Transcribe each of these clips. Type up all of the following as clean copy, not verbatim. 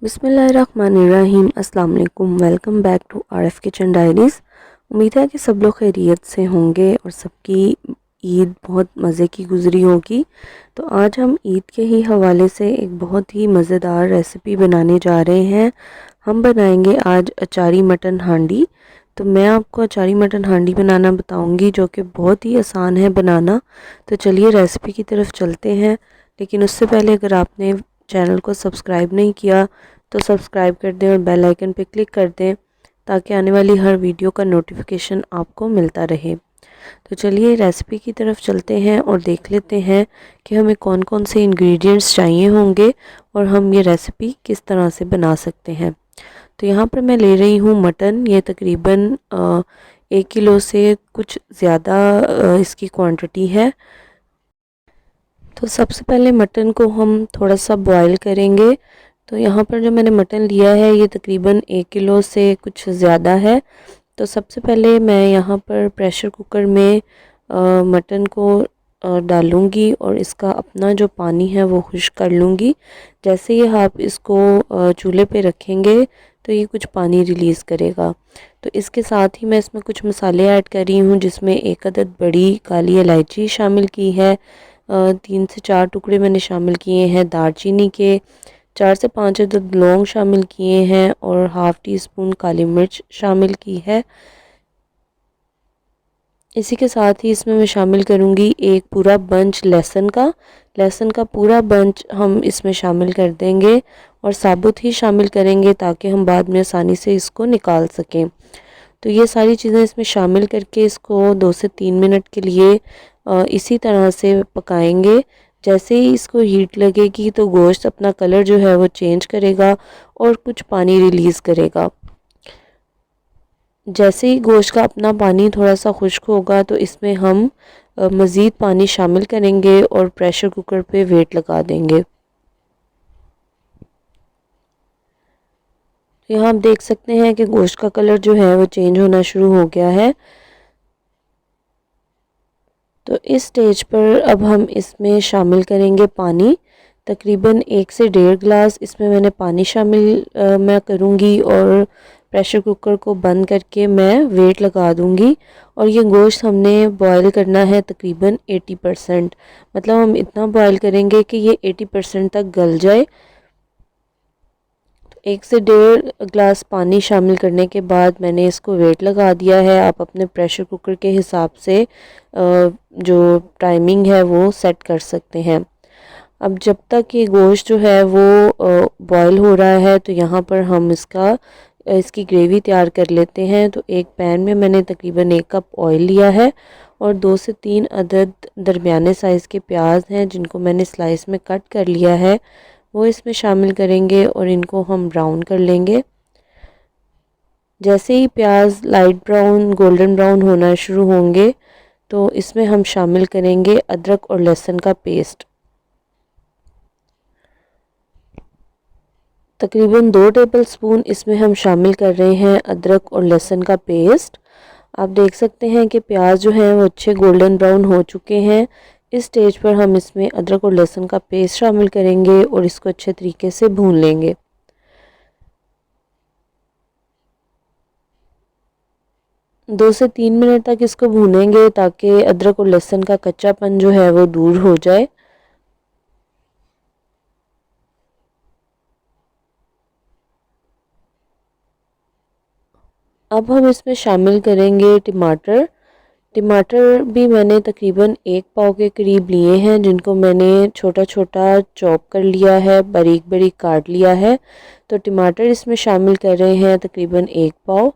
बिस्मिल्लाहिर्रहमानिर्रहीम। अस्सलाम वालेकुम। Welcome back to RF kitchen diaries. उम्मीद है कि सब लोग खैरियत से होंगे और सबकी ईद बहुत मज़े की गुज़री होगी। तो आज हम ईद के ही हवाले से एक बहुत ही मज़ेदार रेसिपी बनाने जा रहे हैं। हम बनाएंगे आज अचारी मटन हांडी। तो मैं आपको अचारी मटन हांडी बनाना बताऊंगी, जो कि बहुत ही आसान है बनाना। तो चलिए रेसिपी की तरफ चलते हैं। लेकिन उससे पहले अगर आपने चैनल को सब्सक्राइब नहीं किया तो सब्सक्राइब कर दें और बेल आइकन पर क्लिक कर दें, ताकि आने वाली हर वीडियो का नोटिफिकेशन आपको मिलता रहे। तो चलिए रेसिपी की तरफ चलते हैं और देख लेते हैं कि हमें कौन कौन से इंग्रेडिएंट्स चाहिए होंगे और हम ये रेसिपी किस तरह से बना सकते हैं। तो यहाँ पर मैं ले रही हूँ मटन। ये तकरीबन 1 किलो से कुछ ज़्यादा इसकी क्वांटिटी है। तो सबसे पहले मटन को हम थोड़ा सा बॉईल करेंगे। तो यहाँ पर जो मैंने मटन लिया है ये तकरीबन 1 किलो से कुछ ज़्यादा है। तो सबसे पहले मैं यहाँ पर प्रेशर कुकर में मटन को डालूँगी और इसका अपना जो पानी है वो खुश्क कर लूँगी। जैसे ही आप इसको चूल्हे पे रखेंगे तो ये कुछ पानी रिलीज़ करेगा। तो इसके साथ ही मैं इसमें कुछ मसाले ऐड कर रही हूँ, जिसमें 1 अदद बड़ी काली इलायची शामिल की है। 3 से 4 टुकड़े मैंने शामिल किए हैं दालचीनी के। 4 से 5 अदद लौंग शामिल किए हैं और हाफ़ टी स्पून काली मिर्च शामिल की है। इसी के साथ ही इसमें मैं शामिल करूंगी एक पूरा बंच लहसुन का। लहसुन का पूरा बंच हम इसमें शामिल कर देंगे और साबुत ही शामिल करेंगे, ताकि हम बाद में आसानी से इसको निकाल सकें। तो ये सारी चीज़ें इसमें शामिल करके इसको 2 से 3 मिनट के लिए इसी तरह से पकाएंगे। जैसे ही इसको हीट लगेगी तो गोश्त अपना कलर जो है वो चेंज करेगा और कुछ पानी रिलीज़ करेगा। जैसे ही गोश्त का अपना पानी थोड़ा सा खुश्क होगा तो इसमें हम मज़ीद पानी शामिल करेंगे और प्रेशर कुकर पे वेट लगा देंगे। तो यहाँ आप देख सकते हैं कि गोश्त का कलर जो है वो चेंज होना शुरू हो गया है। तो इस स्टेज पर अब हम इसमें शामिल करेंगे पानी। तकरीबन 1 से 1.5 गिलास इसमें मैंने पानी शामिल मैं करूँगी और प्रेशर कुकर को बंद करके मैं वेट लगा दूँगी। और ये गोश्त हमने बॉईल करना है तकरीबन 80%। मतलब हम इतना बॉईल करेंगे कि ये 80% तक गल जाए। 1 से 1.5 गिलास पानी शामिल करने के बाद मैंने इसको वेट लगा दिया है। आप अपने प्रेशर कुकर के हिसाब से जो टाइमिंग है वो सेट कर सकते हैं। अब जब तक ये गोश्त जो है वो बॉईल हो रहा है तो यहाँ पर हम इसकी ग्रेवी तैयार कर लेते हैं। तो एक पैन में मैंने तकरीबन 1 कप ऑयल लिया है और 2 से 3 अदद दरमियाने साइज़ के प्याज हैं, जिनको मैंने स्लाइस में कट कर लिया है, वो इसमें शामिल करेंगे और इनको हम ब्राउन कर लेंगे। जैसे ही प्याज लाइट ब्राउन गोल्डन ब्राउन होना शुरू होंगे तो इसमें हम शामिल करेंगे अदरक और लहसुन का पेस्ट। तकरीबन 2 टेबलस्पून इसमें हम शामिल कर रहे हैं अदरक और लहसुन का पेस्ट। आप देख सकते हैं कि प्याज जो है वो अच्छे गोल्डन ब्राउन हो चुके हैं। इस स्टेज पर हम इसमें अदरक और लहसुन का पेस्ट शामिल करेंगे और इसको अच्छे तरीके से भून लेंगे। दो से 3 मिनट तक इसको भूनेंगे ताकि अदरक और लहसुन का कच्चापन जो है वो दूर हो जाए। अब हम इसमें शामिल करेंगे टमाटर। टमाटर भी मैंने तकरीबन 1 पाव के करीब लिए हैं, जिनको मैंने छोटा छोटा चॉप कर लिया है, बारीक बारीक काट लिया है। तो टमाटर इसमें शामिल कर रहे हैं तकरीबन 1 पाव।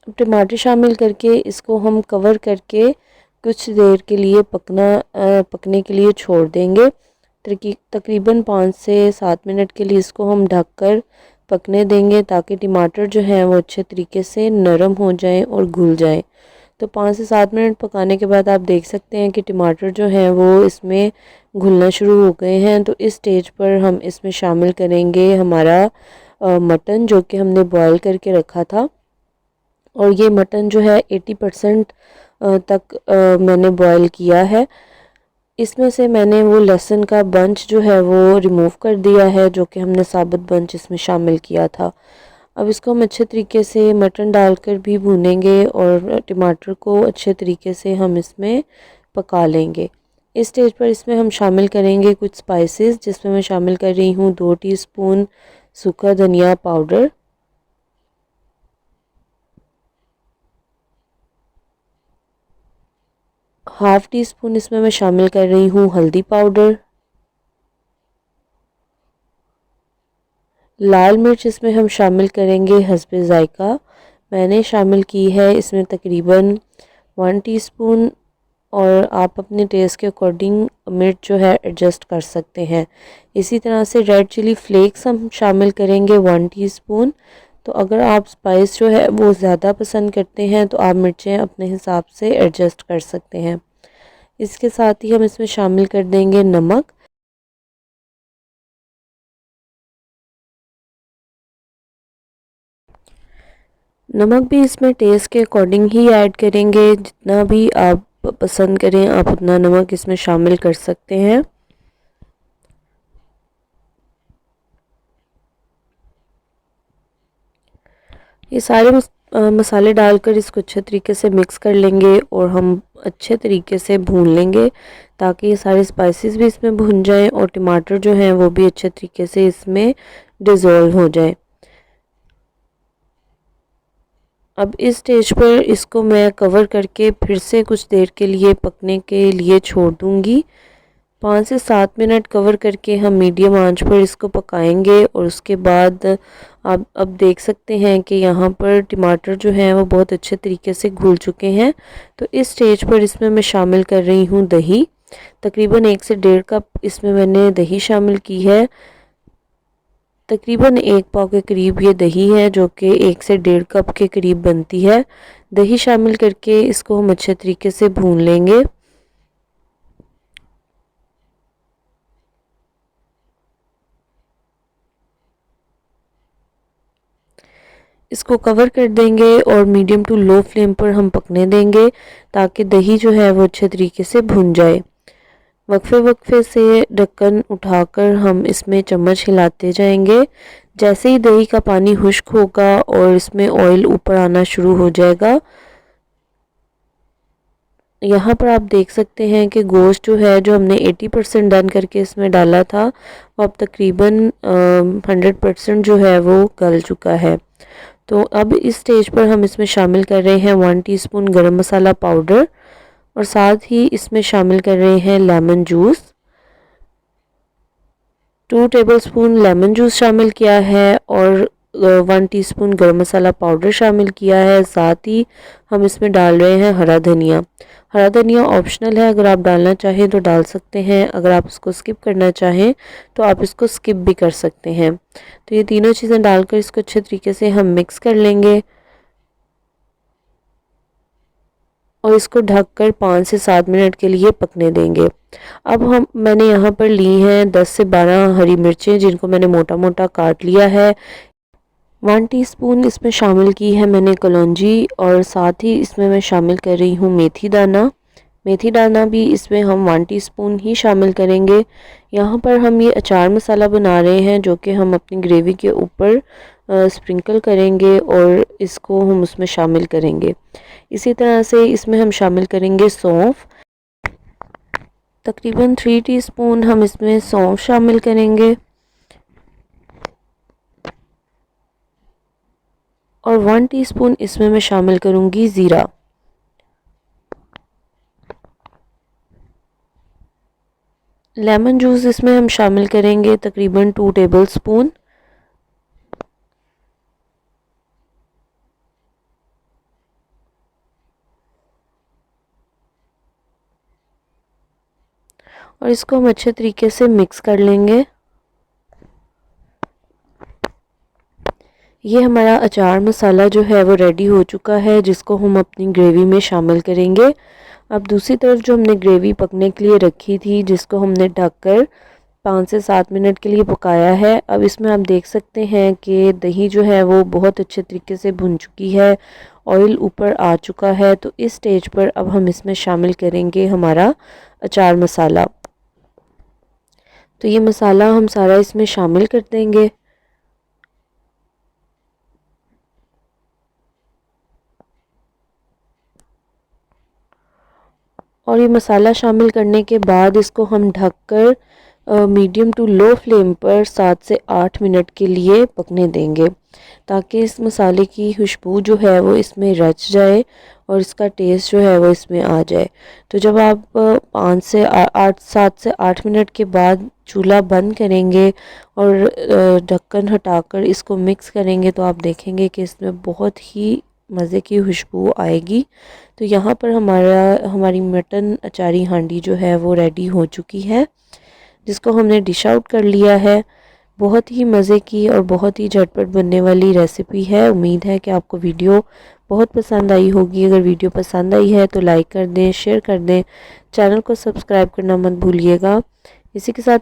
अब टमाटर शामिल करके इसको हम कवर करके कुछ देर के लिए पकने के लिए छोड़ देंगे। तकरीबन 5 से 7 मिनट के लिए इसको हम ढककर पकने देंगे, ताकि टमाटर जो है वो अच्छे तरीके से नरम हो जाए और घुल जाए। तो 5 से 7 मिनट पकाने के बाद आप देख सकते हैं कि टमाटर जो है वो इसमें घुलना शुरू हो गए हैं। तो इस स्टेज पर हम इसमें शामिल करेंगे हमारा मटन जो कि हमने बॉईल करके रखा था। और ये मटन जो है 80% तक मैंने बॉईल किया है। इसमें से मैंने वो लहसुन का बंच जो है वो रिमूव कर दिया है, जो कि हमने साबुत बंच इसमें शामिल किया था। अब इसको हम अच्छे तरीके से मटन डालकर भी भूनेंगे और टमाटर को अच्छे तरीके से हम इसमें पका लेंगे। इस स्टेज पर इसमें हम शामिल करेंगे कुछ स्पाइसेस, जिसमें मैं शामिल कर रही हूँ 2 टीस्पून सूखा धनिया पाउडर, हाफ़ टी स्पून इसमें मैं शामिल कर रही हूँ हल्दी पाउडर, लाल मिर्च इसमें हम शामिल करेंगे हस्बे ज़ायका। मैंने शामिल की है इसमें तकरीबन 1 टीस्पून, और आप अपने टेस्ट के अकॉर्डिंग मिर्च जो है एडजस्ट कर सकते हैं। इसी तरह से रेड चिली फ्लेक्स हम शामिल करेंगे 1 टीस्पून। तो अगर आप स्पाइस जो है वो ज़्यादा पसंद करते हैं तो आप मिर्चें अपने हिसाब से एडजस्ट कर सकते हैं। इसके साथ ही हम इसमें शामिल कर देंगे नमक। नमक भी इसमें टेस्ट के अकॉर्डिंग ही ऐड करेंगे, जितना भी आप पसंद करें आप उतना नमक इसमें शामिल कर सकते हैं। ये सारे मसाले डालकर इसको अच्छे तरीके से मिक्स कर लेंगे और हम अच्छे तरीके से भून लेंगे, ताकि ये सारे स्पाइसेस भी इसमें भुन जाएं और टमाटर जो हैं वो भी अच्छे तरीके से इसमें डिज़ोल्व हो जाए। अब इस स्टेज पर इसको मैं कवर करके फिर से कुछ देर के लिए पकने के लिए छोड़ दूंगी। 5 से 7 मिनट कवर करके हम मीडियम आंच पर इसको पकाएंगे और उसके बाद आप अब देख सकते हैं कि यहाँ पर टमाटर जो हैं वो बहुत अच्छे तरीके से घुल चुके हैं। तो इस स्टेज पर इसमें मैं शामिल कर रही हूँ दही। तकरीबन 1 से 1.5 कप इसमें मैंने दही शामिल की है। तकरीबन 1 पाव के करीब ये दही है, जो कि 1 से 1.5 कप के करीब बनती है। दही शामिल करके इसको हम अच्छे तरीके से भून लेंगे। इसको कवर कर देंगे और मीडियम टू लो फ्लेम पर हम पकने देंगे, ताकि दही जो है वो अच्छे तरीके से भुन जाए। वक्फे वक्फे से ढक्कन उठाकर हम इसमें चम्मच हिलाते जाएंगे। जैसे ही दही का पानी खुश्क होगा और इसमें ऑयल ऊपर आना शुरू हो जाएगा, यहाँ पर आप देख सकते हैं कि गोश्त जो है जो हमने 80% डन करके इसमें डाला था, वो अब तकरीबन 100% जो है वो गल चुका है। तो अब इस स्टेज पर हम इसमें शामिल कर रहे हैं 1 टीस्पून गरम मसाला पाउडर, और साथ ही इसमें शामिल कर रहे हैं lemon juice. 2 tablespoon lemon juice शामिल किया है और 1 टीस्पून गरम मसाला पाउडर शामिल किया है। साथ ही हम इसमें डाल रहे हैं हरा धनिया। हरा धनिया ऑप्शनल है, अगर आप डालना चाहें तो डाल सकते हैं, अगर आप इसको स्किप करना चाहें तो आप इसको स्किप भी कर सकते हैं। तो ये तीनों चीज़ें डालकर इसको अच्छे तरीके से हम मिक्स कर लेंगे और इसको ढककर 5 से 7 मिनट के लिए पकने देंगे। अब मैंने यहाँ पर ली हैं 10 से 12 हरी मिर्चें, जिनको मैंने मोटा मोटा काट लिया है। 1 टीस्पून इसमें शामिल की है मैंने कलौंजी, और साथ ही इसमें मैं शामिल कर रही हूँ मेथी दाना। मेथी दाना भी इसमें हम 1 टीस्पून ही शामिल करेंगे। यहाँ पर हम ये अचार मसाला बना रहे हैं, जो कि हम अपनी ग्रेवी के ऊपर स्प्रिंकल करेंगे और इसको हम उसमें शामिल करेंगे। इसी तरह से इसमें हम शामिल करेंगे सौंफ। तकरीबन 3 टीस्पून हम इसमें सौंफ शामिल करेंगे, और 1 टीस्पून इसमें मैं शामिल करूँगी ज़ीरा। लेमन जूस इसमें हम शामिल करेंगे तकरीबन 2 टेबलस्पून। और इसको हम अच्छे तरीके से मिक्स कर लेंगे। ये हमारा अचार मसाला जो है वो रेडी हो चुका है, जिसको हम अपनी ग्रेवी में शामिल करेंगे। अब दूसरी तरफ जो हमने ग्रेवी पकने के लिए रखी थी, जिसको हमने ढककर 5 से 7 मिनट के लिए पकाया है। अब इसमें आप देख सकते हैं कि दही जो है वो बहुत अच्छे तरीके से भुन चुकी है, ऑयल ऊपर आ चुका है। तो इस स्टेज पर अब हम इसमें शामिल करेंगे हमारा अचार मसाला। तो ये मसाला हम सारा इसमें शामिल कर देंगे। और ये मसाला शामिल करने के बाद इसको हम ढककर मीडियम टू लो फ्लेम पर 7 से 8 मिनट के लिए पकने देंगे, ताकि इस मसाले की खुशबू जो है वो इसमें रच जाए और इसका टेस्ट जो है वो इसमें आ जाए। तो जब आप 7 से 8 मिनट के बाद चूल्हा बंद करेंगे और ढक्कन हटाकर इसको मिक्स करेंगे तो आप देखेंगे कि इसमें बहुत ही मज़े की खुशबू आएगी। तो यहाँ पर हमारी मटन अचारी हांडी जो है वो रेडी हो चुकी है, जिसको हमने डिश आउट कर लिया है। बहुत ही मज़े की और बहुत ही झटपट बनने वाली रेसिपी है। उम्मीद है कि आपको वीडियो बहुत पसंद आई होगी। अगर वीडियो पसंद आई है तो लाइक कर दें, शेयर कर दें, चैनल को सब्सक्राइब करना मत भूलिएगा। इसी के साथ